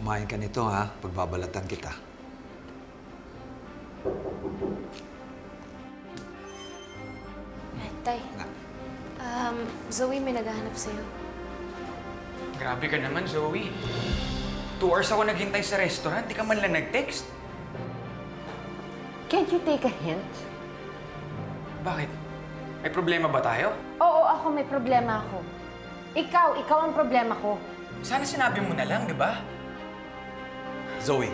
Kumain ka nito, ha? Pagbabalatan kita. Tay. Zoe, may naghahanap sa'yo. Grabe ka naman, Zoe. 2 hours ako naghintay sa restaurant, di ka man lang nag-text. Can't you take a hint? Bakit? May problema ba tayo? Oo, ako may problema ako. Ikaw ang problema ko. Sana sinabi mo na lang, di ba? Zoe.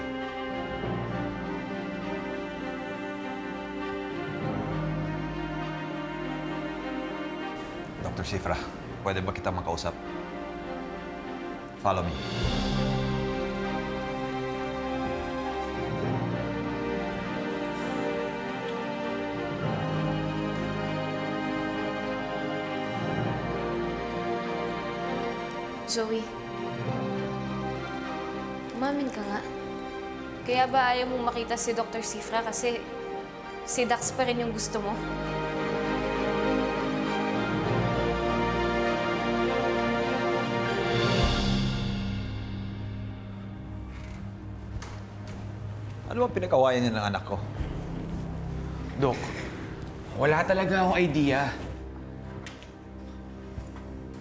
Dr. Sifra, pwede ba kita makausap? Follow me. Zoe. Umamin ka nga. Kaya ba ayaw mong makita si Dr. Sifra kasi si Dax pa rin yung gusto mo? Ano bang pinag-awayan niya ng anak ko? Dok, wala talaga akong idea.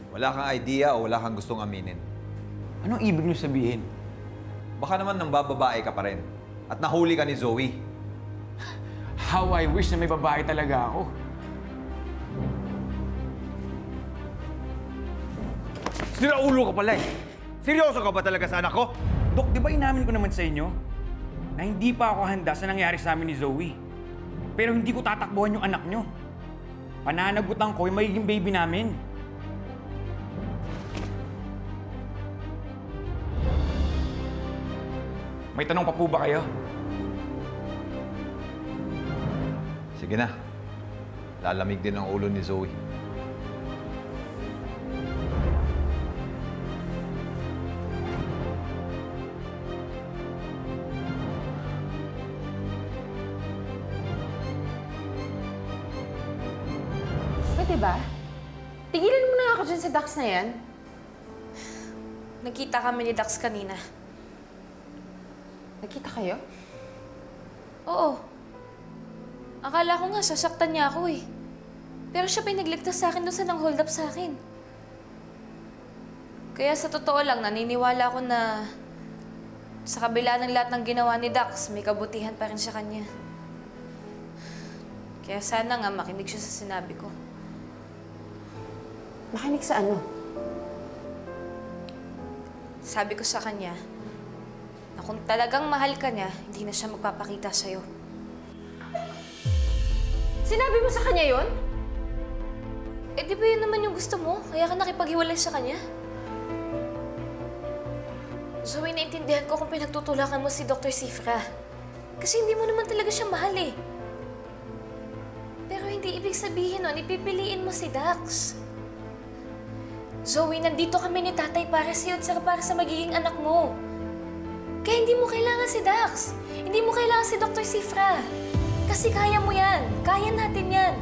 Wala kang idea o wala kang gustong aminin? Anong ibig niyo sabihin? Baka naman nang bababae ka pa rin at nahuli ka ni Zoe. How I wish na may babae talaga ako. Sira ulo ka pala eh. Seryoso ka ba talaga sa anak ko? Dok, di ba inamin ko naman sa inyo na hindi pa ako handa sa nangyari sa amin ni Zoe? Pero hindi ko tatakbuhan yung anak nyo. Pananagutan ko yung magiging baby namin. May tanong pa po ba kayo? Sige na. Lalamig din ang ulo ni Zoe. Pwede ba? Tigilan mo na ako dyan sa Dax na yan. Nagkita kami ni Dax kanina. Nagkita kayo? Oo. Akala ko nga sasaktan niya ako eh. Pero siya pa yung nagligtas sa akin doon sa nang-hold up sa akin. Kaya sa totoo lang, naniniwala ko na sa kabila ng lahat ng ginawa ni Dax, may kabutihan pa rin sa kanya. Kaya sana nga makinig siya sa sinabi ko. Makinig sa ano? Sabi ko sa kanya na kung talagang mahal ka niya, hindi na siya magpapakita sa'yo. Sinabi mo sa kanya yun? Eh, di ba yun naman yung gusto mo? Kaya ka nakipaghiwalay sa kanya? Zoe, naintindihan ko kung pinagtutulakan mo si Dr. Sifra. Kasi hindi mo naman talaga siya mahal eh. Pero hindi ibig sabihin nun, ipipiliin mo si Dax. Zoe, nandito kami ni Tatay para sa'yo at saka para sa magiging anak mo. Kaya hindi mo kailangan si Dax. Hindi mo kailangan si Dr. Sifra. Kasi kaya mo yan. Kaya natin yan.